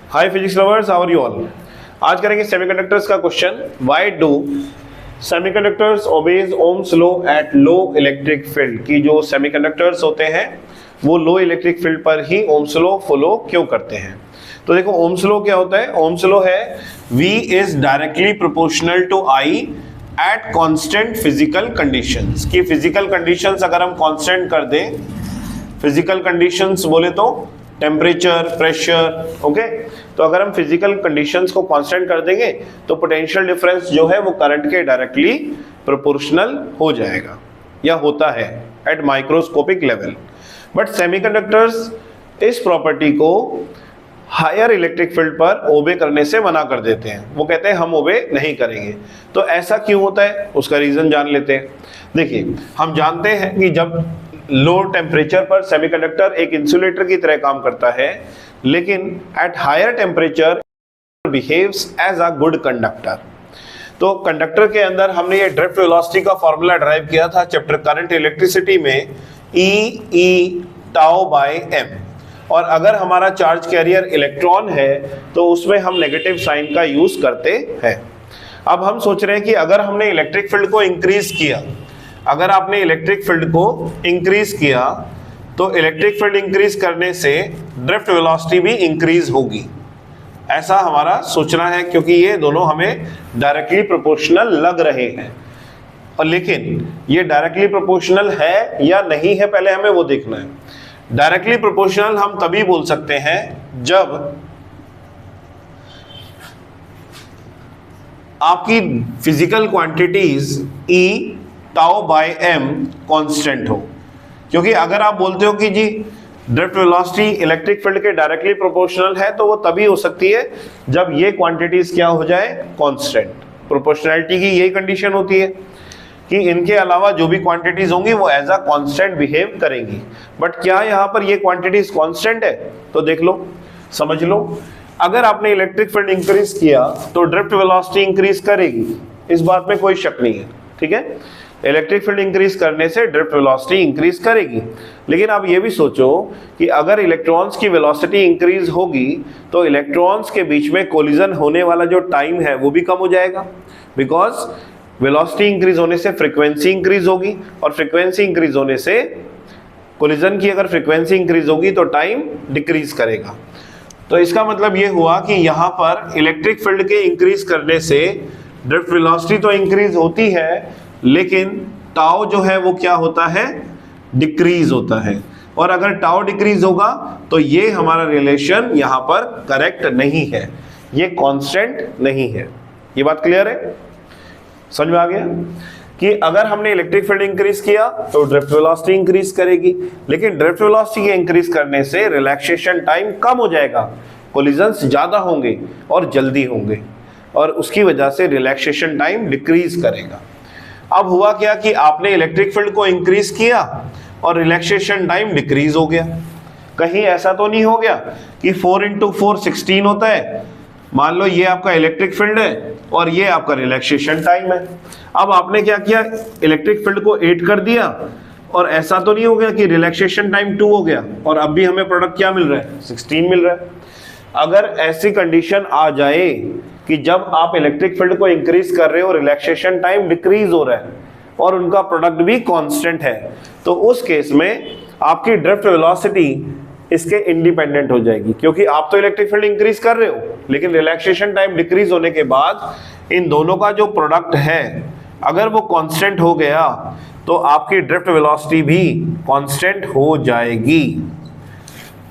Hi physics lovers, how are you all. आज करेंगे semiconductors का question. Why do semiconductors obeys Ohm's law at low electric field. की जो semiconductors होते हैं वो लो इलेक्ट्रिक फील्ड पर ही ओम्स लॉ फॉलो क्यों करते हैं। तो देखो ओम्स लॉ क्या होता है। ओम्स लॉ है V is directly proportional to I at constant physical conditions. की फिजिकल कंडीशंस अगर हम कांस्टेंट कर दें, फिजिकल कंडीशंस बोले तो टेम्परेचर, प्रेशर, ओके। तो अगर हम फिजिकल कंडीशंस को कांस्टेंट कर देंगे तो पोटेंशियल डिफरेंस जो है वो करंट के डायरेक्टली प्रोपोर्शनल हो जाएगा या होता है at microscopic level. But semiconductors इस प्रॉपर्टी को हायर इलेक्ट्रिक फील्ड पर ओबे करने से मना कर देते हैं। वो कहते हैं हम ओबे नहीं करेंगे। तो ऐसा क्यों होता है, उसका रीजन जान लेते हैं। देखिए, हम जानते हैं कि जब लो टेम्परेचर पर सेमीकंडक्टर एक इंसुलेटर की तरह काम करता है, लेकिन at higher temperature behaves as a good conductor. तो कंडक्टर के अंदर हमने ये ड्रिफ्ट वेलोसिटी का फॉर्मूला ड्राइव किया था चैप्टर करंट इलेक्ट्रिसिटी में, E टाउ बाय m। और अगर हमारा चार्ज कैरियर इलेक्ट्रॉन है तो उसमें हम नेगेटिव साइन का यूज करते हैं। अब हम सोच रहे हैं कि अगर हमने इलेक्ट्रिक फील्ड को इंक्रीज किया, अगर आपने इलेक्ट्रिक फील्ड को इंक्रीज किया तो इलेक्ट्रिक फील्ड इंक्रीज करने से ड्रिफ्ट वेलोसिटी भी इंक्रीज होगी, ऐसा हमारा सोचना है, क्योंकि ये दोनों हमें डायरेक्टली प्रोपोर्शनल लग रहे हैं। और लेकिन ये डायरेक्टली प्रोपोर्शनल है या नहीं है, पहले हमें वो देखना है। डायरेक्टली प्रोपोर्शनल हम तभी बोल सकते हैं जब आपकी physical quantities E tau by m constant हो। क्योंकि अगर आप बोलते हो कि जी ड्रिफ्ट वेलोसिटी इलेक्ट्रिक फील्ड के डायरेक्टली प्रोपोर्शनल है, तो वो तभी हो सकती है जब ये क्वांटिटीज क्या हो जाए, कांस्टेंट। प्रोपोर्शनैलिटी की यही कंडीशन होती है कि इनके अलावा जो भी क्वांटिटीज होंगी वो एज अ कांस्टेंट बिहेव करेंगी। बट क्या यहाँ पर ये क्वांटिटीज कांस्टेंट है? तो देख लो, समझ लो। अगर आपने इलेक्ट्रिक फील्ड इंक्रीज किया तो ड्रिफ्ट वेलोसिटी इंक्रीज करेगी, इस बात में कोई शक नहीं है, ठीक है। इलेक्ट्रिक फील्ड इंक्रीज करने से ड्रिफ्ट वेलोसिटी इंक्रीज करेगी। लेकिन आप ये भी सोचो कि अगर इलेक्ट्रॉन्स की वेलोसिटी इंक्रीज होगी तो इलेक्ट्रॉन्स के बीच में कोलिजन होने वाला जो टाइम है वो भी कम हो जाएगा, बिकॉज वेलोसिटी इंक्रीज होने से फ्रीक्वेंसी इंक्रीज होगी, और फ्रीक्वेंसी इंक्रीज होने से कोलिजन की अगर फ्रीक्वेंसी इंक्रीज होगी तो टाइम डिक्रीज करेगा। तो इसका मतलब ये हुआ कि यहाँ पर इलेक्ट्रिक फील्ड के इंक्रीज करने से ड्रिफ्ट वेलोसिटी तो इंक्रीज होती है, लेकिन टाउ जो है वो क्या होता है, डिक्रीज होता है। और अगर टाउ डिक्रीज होगा तो ये हमारा रिलेशन यहाँ पर करेक्ट नहीं है, ये कांस्टेंट नहीं है। ये बात क्लियर है, समझ में आ गया कि अगर हमने इलेक्ट्रिक फील्ड इंक्रीज किया तो ड्रिफ्ट वेलोसिटी इंक्रीज करेगी, लेकिन ड्रिफ्ट वेलोसिटी के इंक्रीज करने से रिलैक्सेशन टाइम कम हो जाएगा, कोलिजन्स ज्यादा होंगे और जल्दी होंगे, और उसकी वजह से रिलैक्सेशन टाइम डिक्रीज करेगा। अब हुआ क्या कि आपने इलेक्ट्रिक फील्ड को इंक्रीज किया और रिलैक्सेशन टाइम डिक्रीज हो गया। कहीं ऐसा तो नहीं हो गया कि 4 × 4 16 होता है। मान लो ये आपका इलेक्ट्रिक फील्ड है और ये आपका रिलैक्सेशन टाइम है। अब आपने क्या किया, इलेक्ट्रिक फील्ड को 8 कर दिया, और ऐसा तो नहीं हो गया कि रिलैक्सेशन टाइम 2 हो गया और अब भी हमें प्रोडक्ट क्या मिल रहा है, 16 मिल रहा है। अगर ऐसी कंडीशन आ जाए कि जब आप इलेक्ट्रिक फील्ड को इंक्रीज कर रहे हो, रिलैक्सेशन टाइम डिक्रीज हो रहा है और उनका प्रोडक्ट भी कांस्टेंट है, तो उस केस में आपकी ड्रिफ्ट वेलोसिटी इसके इंडिपेंडेंट हो जाएगी, क्योंकि आप तो इलेक्ट्रिक फील्ड इंक्रीज कर रहे हो, लेकिन रिलैक्सेशन टाइम डिक्रीज होने के बाद इन दोनों का जो प्रोडक्ट है अगर वो कांस्टेंट हो गया तो आपकी ड्रिफ्ट वेलोसिटी भी कांस्टेंट हो जाएगी।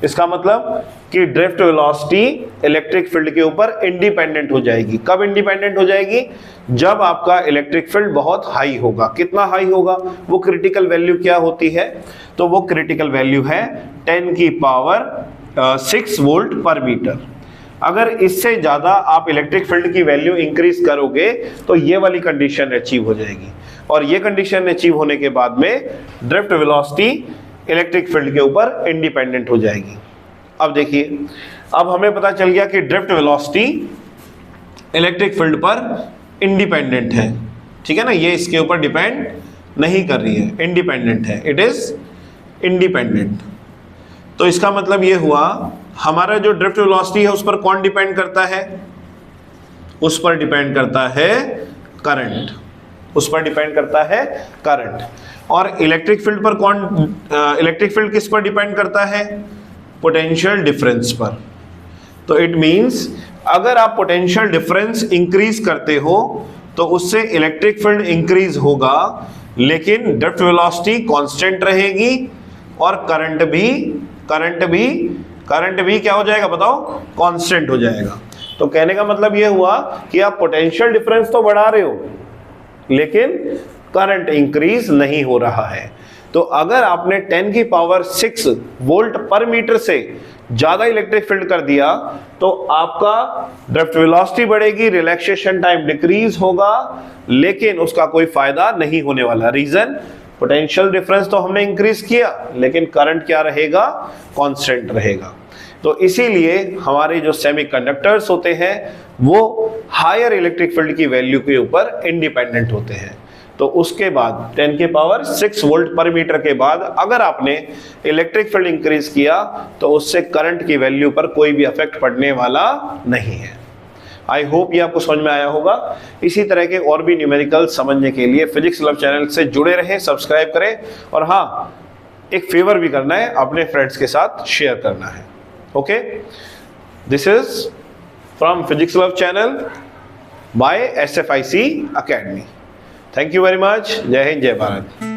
इसका मतलब कि ड्रिफ्ट वेलोसिटी इलेक्ट्रिक फील्ड के ऊपर इंडिपेंडेंट हो जाएगी। कब इंडिपेंडेंट हो जाएगी? जब आपका इलेक्ट्रिक फील्ड बहुत हाई होगा। कितना हाई होगा? वो क्रिटिकल वैल्यू क्या होती है? तो वो क्रिटिकल वैल्यू है 10⁻⁶ वोल्ट पर मीटर। अगर इससे ज्यादा आप इलेक्ट्रिक फील्ड की वैल्यू इंक्रीज करोगे तो ये वाली कंडीशन अचीव हो जाएगी, और ये कंडीशन अचीव होने के बाद में ड्रिफ्ट वेलोसिटी इलेक्ट्रिक फील्ड के ऊपर इंडिपेंडेंट हो जाएगी। अब देखिए, अब हमें पता चल गया कि ड्रिफ्ट वेलोसिटी इलेक्ट्रिक फील्ड पर इंडिपेंडेंट है, ठीक है ना। ये इसके ऊपर डिपेंड नहीं कर रही है, इंडिपेंडेंट है, इट इज इंडिपेंडेंट। तो इसका मतलब ये हुआ हमारा जो ड्रिफ्ट वेलोसिटी है उस पर कौन डिपेंड करता है? उस पर डिपेंड करता है करंट, उस पर डिपेंड करता है करंट। और इलेक्ट्रिक फील्ड पर कौन, इलेक्ट्रिक फील्ड किस पर डिपेंड करता है? पोटेंशियल डिफरेंस पर। तो इट मींस अगर आप पोटेंशियल डिफरेंस इंक्रीज करते हो तो उससे इलेक्ट्रिक फील्ड इंक्रीज होगा, लेकिन ड्रिफ्ट वेलोसिटी कांस्टेंट रहेगी और करंट भी क्या हो जाएगा बताओ? कांस्टेंट हो जाएगा। तो कहने का मतलब यह हुआ कि आप पोटेंशियल डिफरेंस तो बढ़ा रहे हो लेकिन करंट इंक्रीज नहीं हो रहा है। तो अगर आपने 10 की पावर 6 वोल्ट पर मीटर से ज्यादा इलेक्ट्रिक फील्ड कर दिया तो आपका ड्रिफ्ट वेलोसिटी बढ़ेगी, रिलैक्सेशन टाइम डिक्रीज होगा, लेकिन उसका कोई फायदा नहीं होने वाला। रीजन, पोटेंशियल डिफरेंस तो हमने इंक्रीज किया लेकिन करंट क्या रहेगा? कांस्टेंट रहेगा। तो इसीलिए हमारे जो सेमीकंडक्टर्स होते हैं वो हायर इलेक्ट्रिक फील्ड की वैल्यू के ऊपर इंडिपेंडेंट होते हैं। तो उसके बाद 10 की पावर 6 वोल्ट पर मीटर के बाद अगर आपने इलेक्ट्रिक फील्ड इंक्रीज किया तो उससे करंट की वैल्यू पर कोई भी इफेक्ट पड़ने वाला नहीं है। आई होप ये आपको समझ में आया होगा। इसी तरह के और भी न्यूमेरिकल समझने के लिए फिजिक्स लव चैनल से जुड़े रहें, सब्सक्राइब करें और हाँ, एक फेवर भी करना है, अपने फ्रेंड्स के साथ शेयर करना है। Okay, this is from physics love channel by SFIC Academy। Thank you very much. जय हिंद, जय भारत।